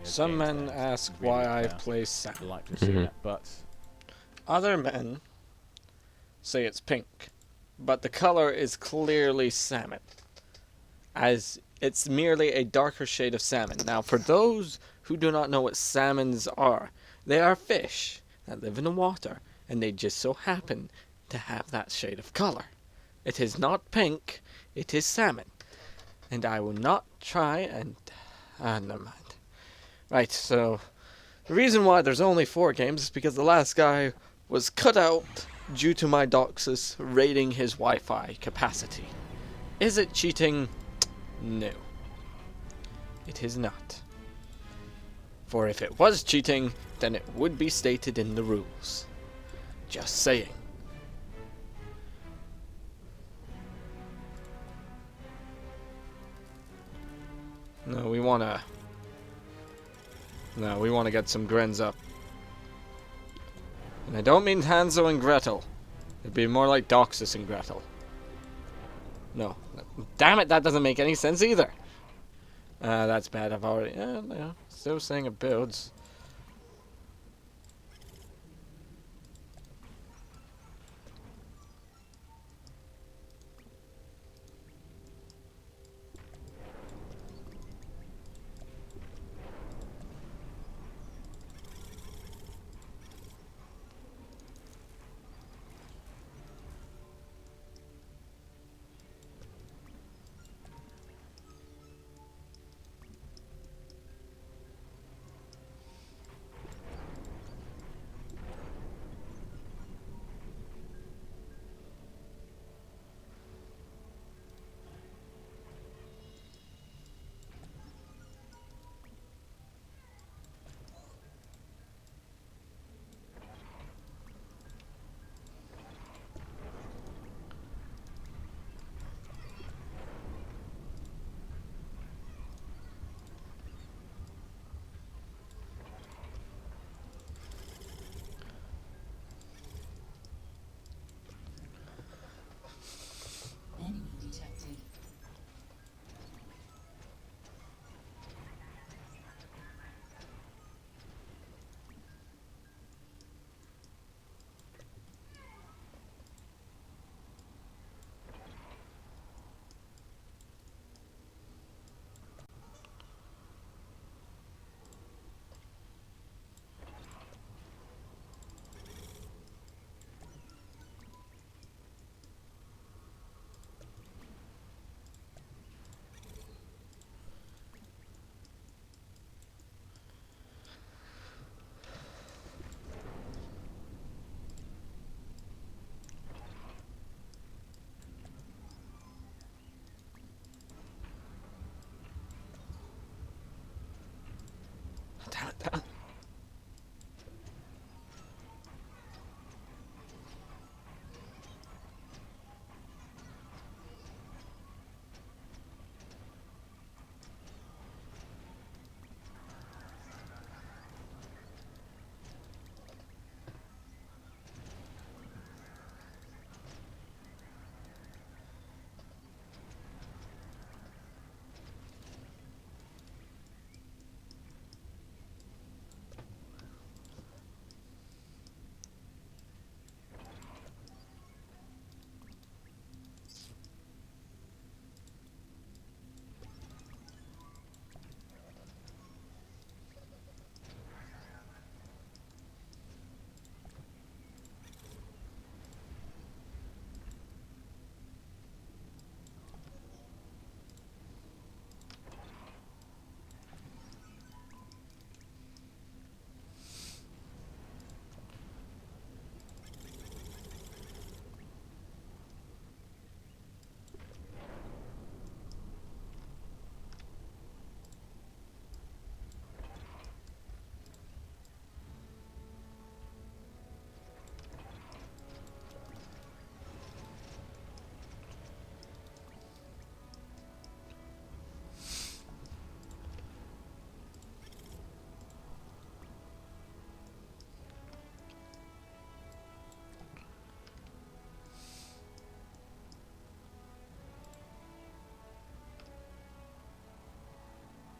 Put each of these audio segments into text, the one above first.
Some men ask why I play salmon. Like to have seen it, but Other men say it's pink, but the color is clearly salmon, as it's merely a darker shade of salmon. Now, for those who do not know what salmons are, they are fish that live in the water, and they just so happen to have that shade of color. It is not pink, it is salmon. And I will not try and... never mind. Right, so the reason why there's only 4 games is because the last guy was cut out due to my doxes raiding his Wi-Fi capacity. Is it cheating? No. It is not. For if it was cheating, then it would be stated in the rules. Just saying. No, we wanna get some grins up. And I don't mean Hansel and Gretel. It'd be more like Doxus and Gretel. No. Damn it, that doesn't make any sense either. That's bad. I've already... yeah, still saying it builds.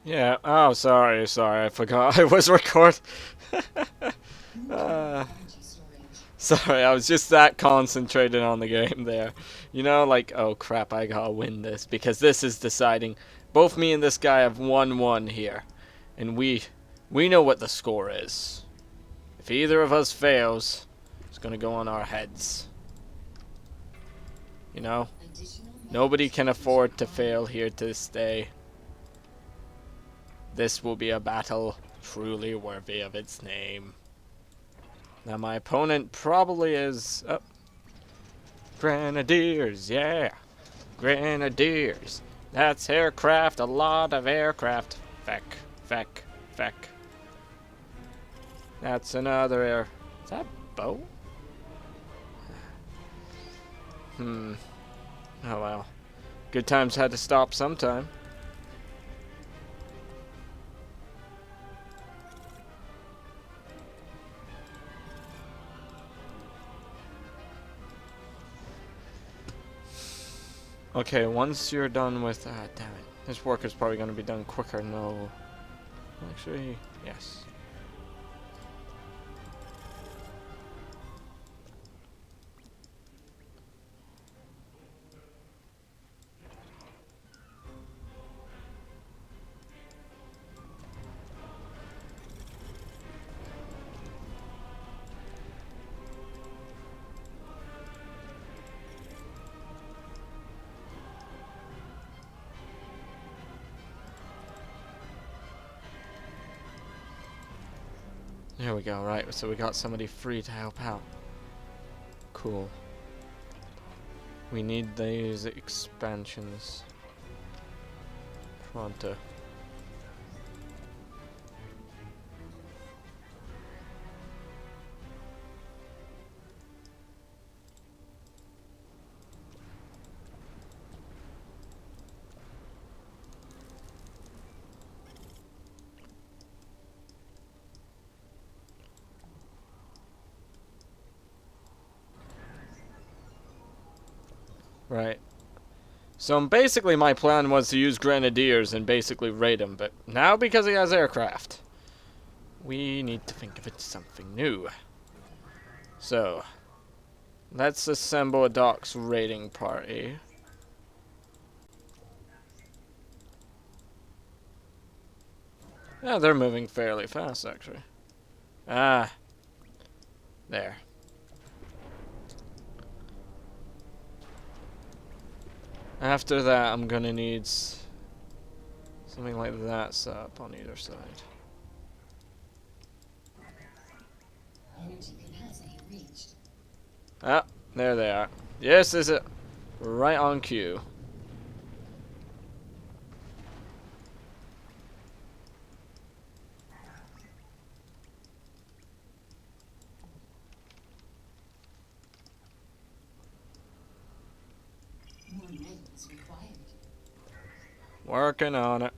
Yeah. Oh, sorry. I forgot I was recording. uh, Sorry, I was just that concentrated on the game there. You know, like, oh crap, I gotta win this because this is deciding. Both me and this guy have 1-1 here, and we know what the score is. If either of us fails, it's gonna go on our heads. You know, nobody can afford to fail here to this day. This will be a battle truly worthy of its name. Now my opponent probably is... Oh, Grenadiers, yeah. Grenadiers. That's aircraft, a lot of aircraft. Feck. That's another air... Is that boat? Oh well. Good times had to stop sometime. Okay, once you're done with... damn it. This work is probably going to be done quicker. No. Actually, yes. There we go, right, so we got somebody free to help out. Cool. We need these expansions. Pronto. Right. So basically my plan was to use Grenadiers and basically raid him, but now because he has aircraft, we need to think of it something new. So, let's assemble a docks raiding party. Yeah, they're moving fairly fast, actually. Ah. There. After that, I'm gonna need something like that set up on either side. Ah, there they are. Yes, is it right on cue. Working on it.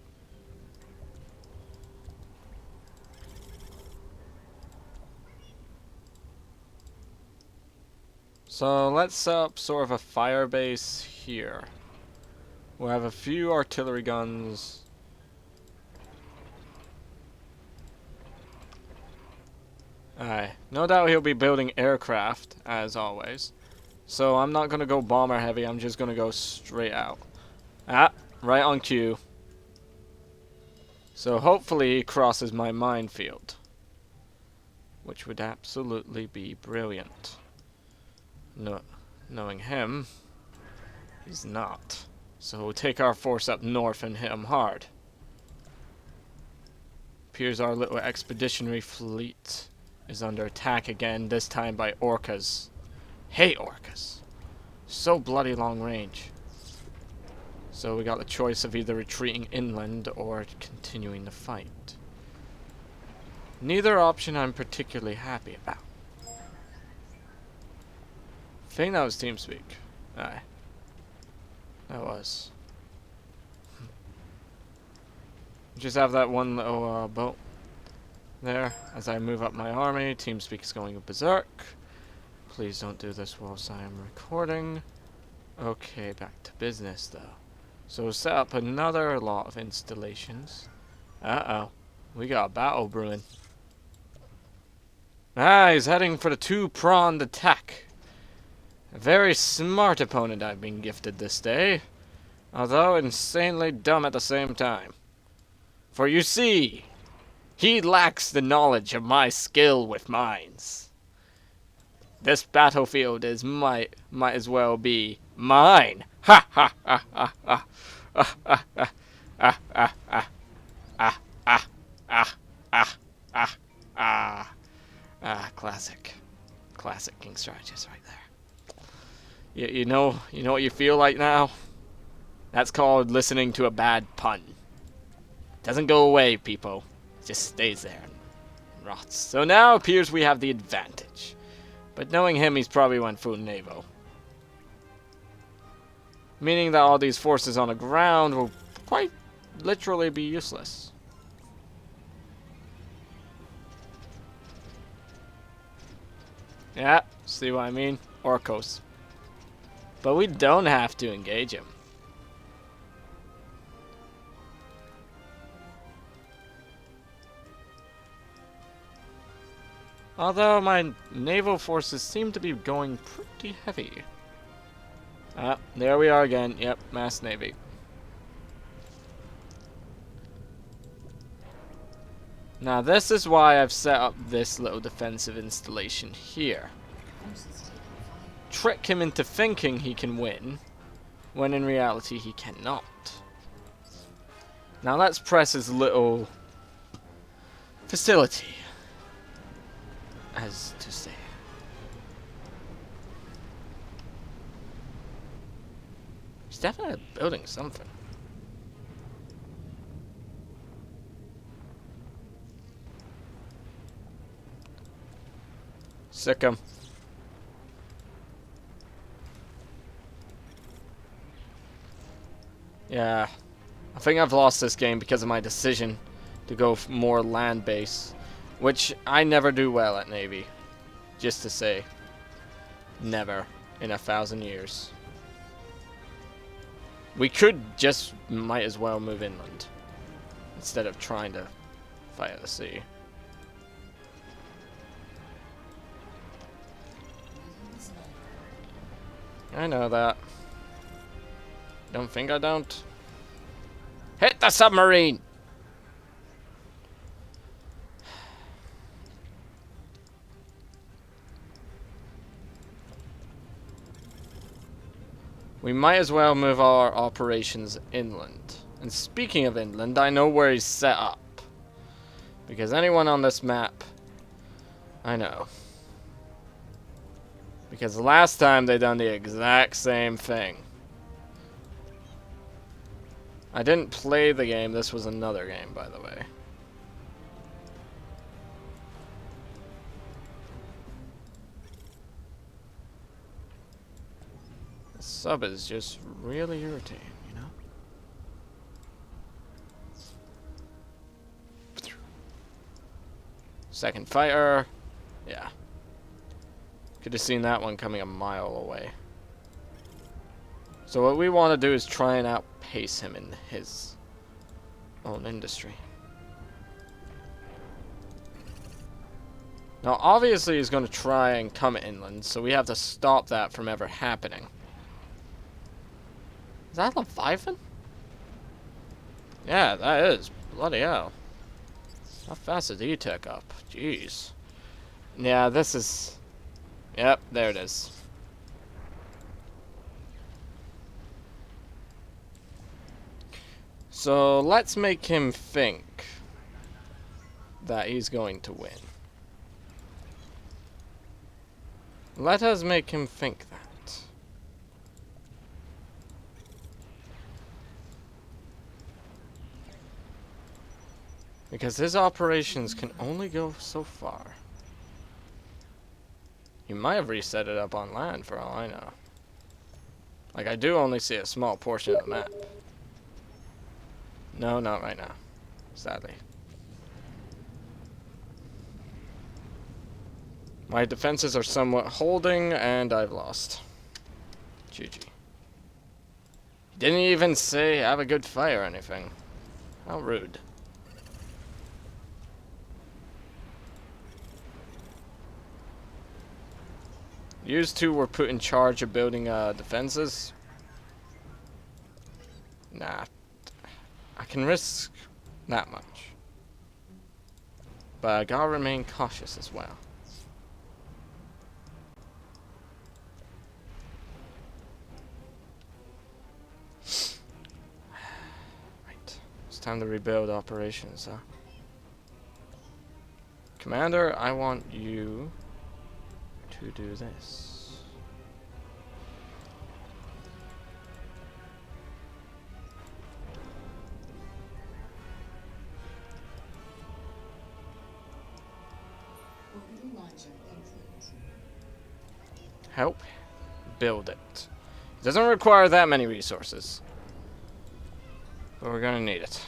So let's set up sort of a fire base here. We'll have a few artillery guns. Aye. No doubt he'll be building aircraft, as always. So I'm not going to go bomber heavy, I'm just going to go straight out. Ah, right on cue. So hopefully he crosses my minefield. Which would absolutely be brilliant. No, knowing him, he's not. So we'll take our force up north and hit him hard. Appears our little expeditionary fleet is under attack again, this time by orcas. Hate orcas. So bloody long range. So we got the choice of either retreating inland or continuing the fight. Neither option I'm particularly happy about. I think that was TeamSpeak. Aye. That was. Just have that one little boat there as I move up my army. TeamSpeak is going berserk. Please don't do this whilst I am recording. Okay, back to business though. So we'll set up another lot of installations. Uh-oh. We got a battle brewing. Ah, he's heading for the two-pronged attack. A very smart opponent I've been gifted this day, although insanely dumb at the same time. For you see, he lacks the knowledge of my skill with mines. This battlefield might as well be mine. Ha ha ha ha ha ha ha ha ha ha ha ah ah ah ah ah ah classic Kingstrategist right there. You know what you feel like now? That's called listening to a bad pun. Doesn't go away, people. It just stays there and rots. So now it appears we have the advantage. But knowing him, he's probably went full Navo. Meaning that all these forces on the ground will quite literally be useless. Yeah, see what I mean? Orcos. But we don't have to engage him. Although my naval forces seem to be going pretty heavy. Ah, there we are again. Yep, mass navy. Now this is why I've set up this little defensive installation here. Trick him into thinking he can win, when in reality he cannot. Now let's press his little facility, as to say. He's definitely building something. Sick him. Yeah. I think I've lost this game because of my decision to go more land-based, which I never do well at Navy. Just to say. Never in 1,000 years. We could just might as well move inland instead of trying to fight at the sea. I know that. Don't think I don't. Hit the submarine! We might as well move our operations inland. And speaking of inland, I know where he's set up. Because anyone on this map, I know. Because last time they done the exact same thing. I didn't play the game, this was another game, by the way. The sub is just really irritating, you know? Second fighter. Yeah. Could have seen that one coming a mile away. So what we want to do is try and outpace him in his own industry. Now obviously he's going to try and come inland, so we have to stop that from ever happening. Is that Leviathan? Yeah, that is. Bloody hell. How fast did he take up? Jeez. Yeah, this is... Yep, there it is. So let's make him think that he's going to win. Let us make him think that. Because his operations can only go so far. He might have reset it up on land for all I know. Like, I do only see a small portion of the map. No, not right now. Sadly. My defenses are somewhat holding, and I've lost. GG. Didn't even say have a good fight or anything. How rude. You two were put in charge of building defenses. Nah. I can risk that much. But I gotta remain cautious as well. Right. It's time to rebuild operations, huh? Commander, I want you to do this. Help build it. It doesn't require that many resources, but we're gonna need it.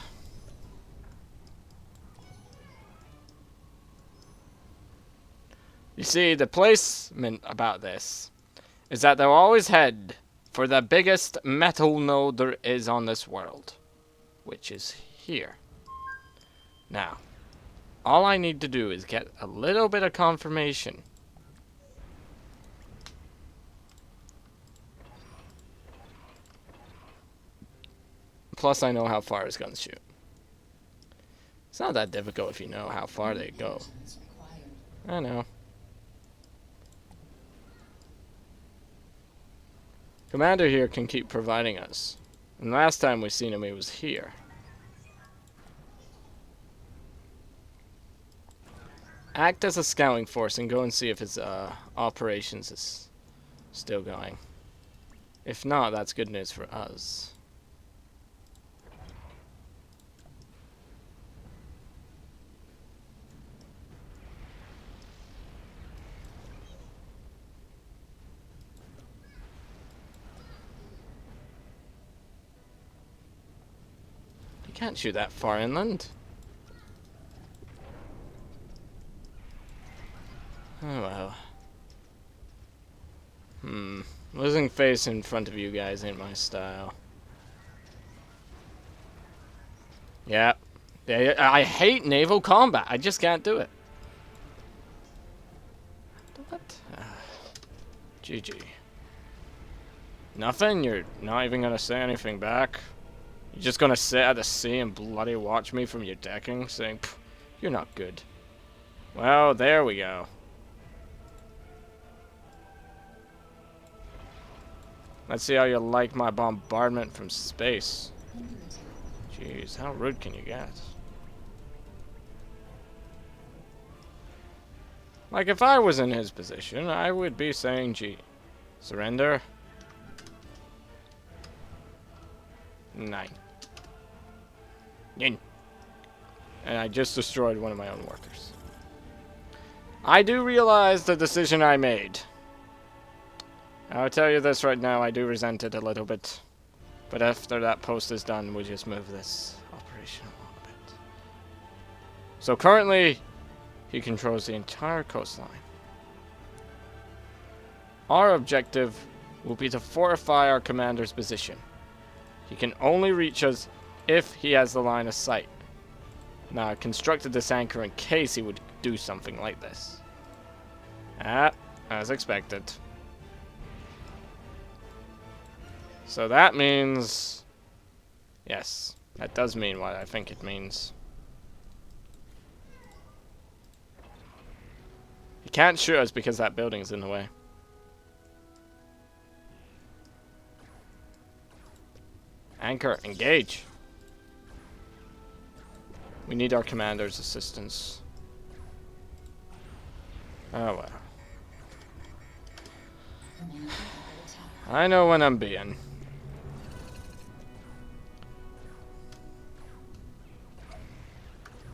You see, the placement about this is that they'll always head for the biggest metal node there is on this world, which is here. Now, all I need to do is get a little bit of confirmation. Plus, I know how far his guns shoot. It's not that difficult if you know how far they go. I know. Commander here can keep providing us. And last time we seen him, he was here. Act as a scouting force and go and see if his operations is still going. If not, that's good news for us. You can't shoot that far inland. Oh well. Losing face in front of you guys ain't my style. Yeah. I hate naval combat. I just can't do it. What? GG. Nothing? You're not even gonna say anything back? You're just gonna sit at the sea and bloody watch me from your decking, saying, "You're not good." Well, there we go. Let's see how you like my bombardment from space. Jeez, how rude can you get? Like, if I was in his position, I would be saying, gee, surrender. 9. Yin. And I just destroyed one of my own workers. I do realize the decision I made. I'll tell you this right now, I do resent it a little bit. But after that post is done, we just move this operation along a bit. So currently, he controls the entire coastline. Our objective will be to fortify our commander's position. He can only reach us if he has the line of sight. Now, I constructed this anchor in case he would do something like this. As expected. So that means... Yes, that does mean what I think it means. He can't shoot us because that building's in the way. Anchor, engage. We need our commander's assistance. Oh well. I know when I'm being.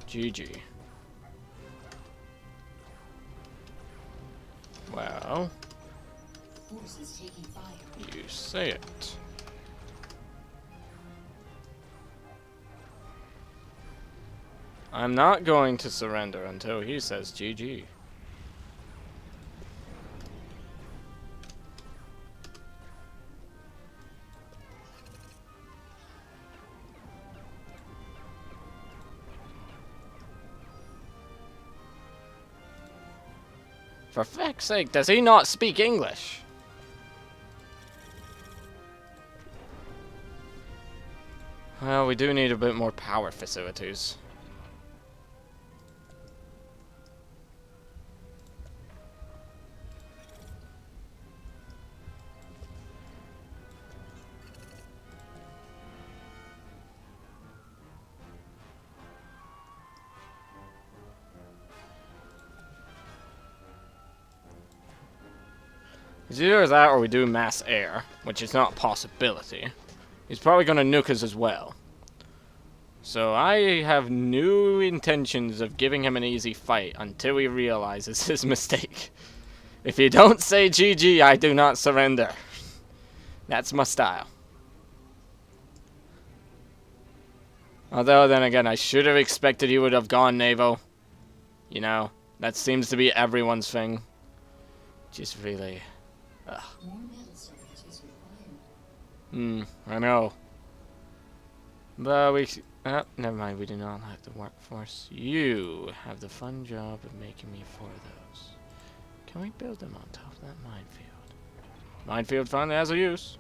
GG. Well, you say it. I'm not going to surrender until he says GG. For feck's sake, does he not speak English? Well, we do need a bit more power facilities. It's either that or we do mass air, which is not a possibility. He's probably going to nuke us as well. So I have no intentions of giving him an easy fight until he realizes his mistake. If you don't say GG, I do not surrender. That's my style. Although then again, I should have expected he would have gone naval. You know, that seems to be everyone's thing. Just really... ugh. I know. But we... oh, never mind, we do not like the workforce. You have the fun job of making me for those. Can we build them on top of that minefield? Minefield finally has a use.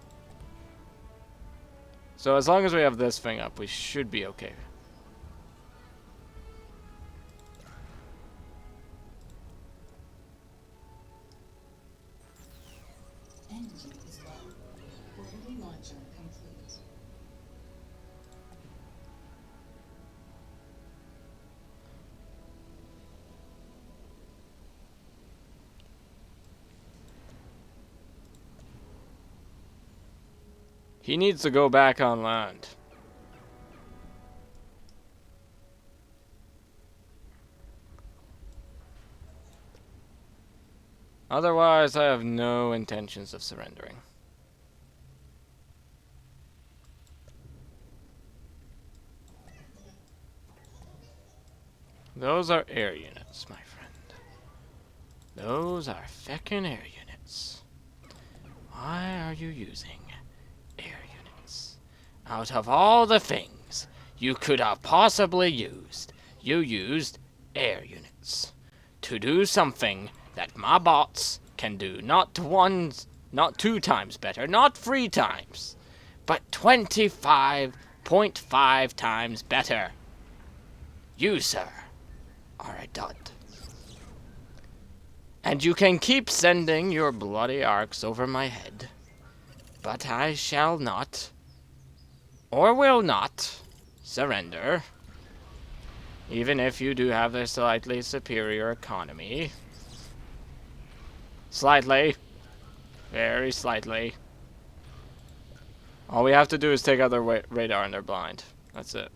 So as long as we have this thing up, we should be okay. He needs to go back on land. Otherwise, I have no intentions of surrendering. Those are air units, my friend. Those are feckin' air units. Why are you using air units? Out of all the things you could have possibly used, you used air units. To do something that my bots can do not 2 times better, not 3 times, but 25.5 times better. You, sir, are a dud. And you can keep sending your bloody arcs over my head, but I shall not, or will not, surrender. Even if you do have a slightly superior economy. Slightly. Very slightly. All we have to do is take out their radar and they're blind. That's it.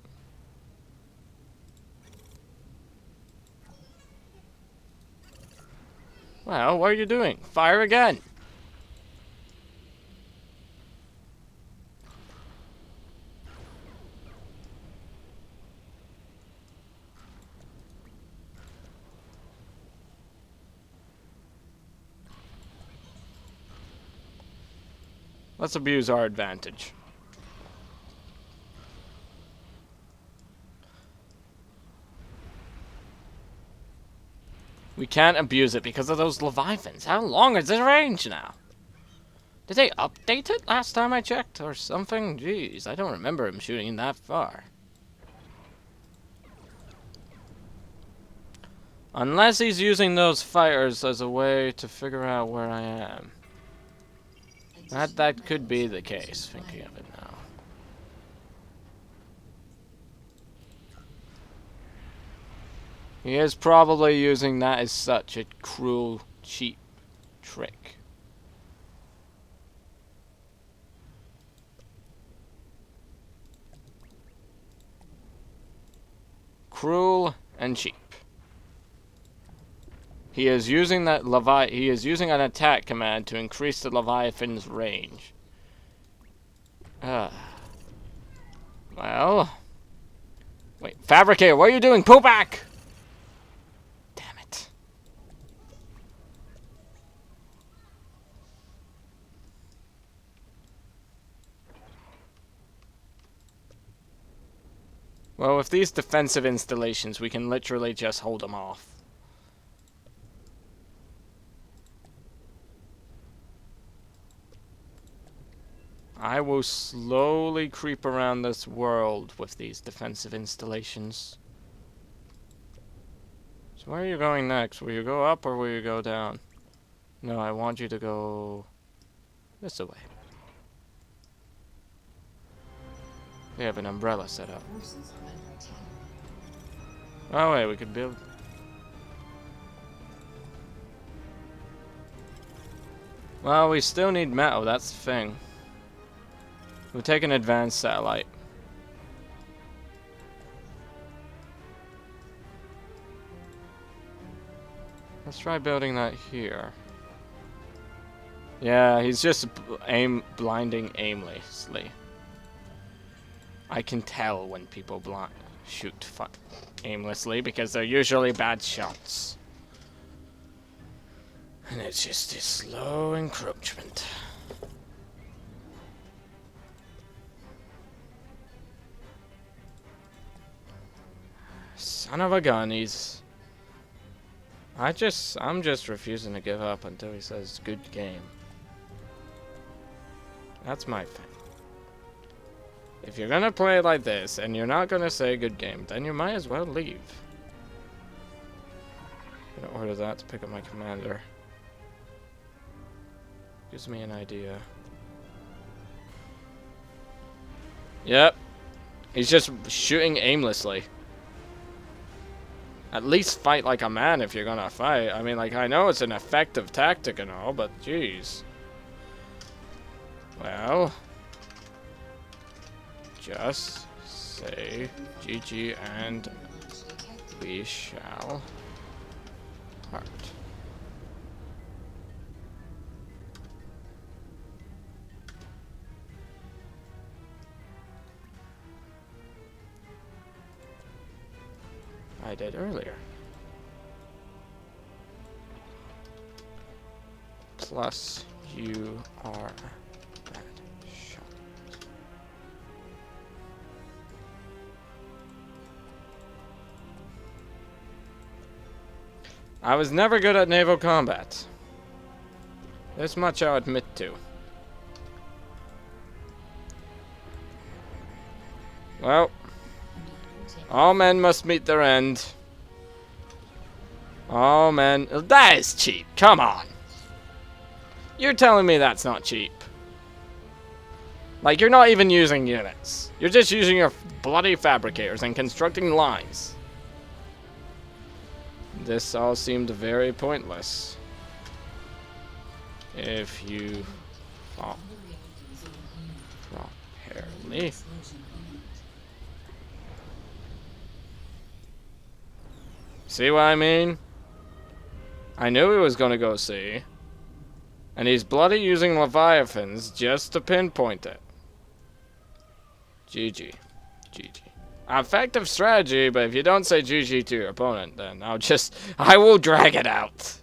Well, what are you doing? Fire again! Let's abuse our advantage. We can't abuse it because of those Leviathans. How long is the range now? Did they update it last time I checked or something? Jeez, I don't remember him shooting that far. Unless he's using those fires as a way to figure out where I am. That could be the case, thinking of it now. He is probably using that as such a cruel, cheap trick. Cruel and cheap. He is using that he is using an attack command to increase the Leviathan's range. Well. Wait, Fabricator, what are you doing? Pull back! Damn it. Well, with these defensive installations, we can literally just hold them off. I will slowly creep around this world with these defensive installations. So where are you going next? Will you go up or will you go down? No, I want you to go this way. We have an umbrella set up. Oh wait, we could build... Well, we still need metal, that's the thing. We'll take an advanced satellite. Let's try building that here. Yeah, he's just blinding aimlessly. I can tell when people shoot aimlessly because they're usually bad shots. And it's just a slow encroachment. Son of a gun, he's... I'm just refusing to give up until he says good game. That's my thing. If you're gonna play like this and you're not gonna say good game, then you might as well leave. I'm gonna order that to pick up my commander. Gives me an idea. Yep. He's just shooting aimlessly. At least fight like a man if you're gonna fight. I mean, like, I know it's an effective tactic and all, but jeez. Well, just say GG and we shall part. I did earlier. Plus, you are a bad shot. I was never good at naval combat. This much I'll admit to. Well, all men must meet their end. All men... That is cheap. Come on. You're telling me that's not cheap. Like, you're not even using units. You're just using your bloody fabricators and constructing lines. This all seemed very pointless. If you fought properly. See what I mean? I knew he was gonna go see. And he's bloody using Leviathans just to pinpoint it. GG. GG. Effective strategy, but if you don't say GG to your opponent, then I will drag it out.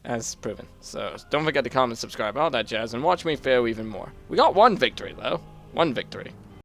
As proven. So, don't forget to comment, subscribe, all that jazz, and watch me fail even more. We got one victory, though. One victory.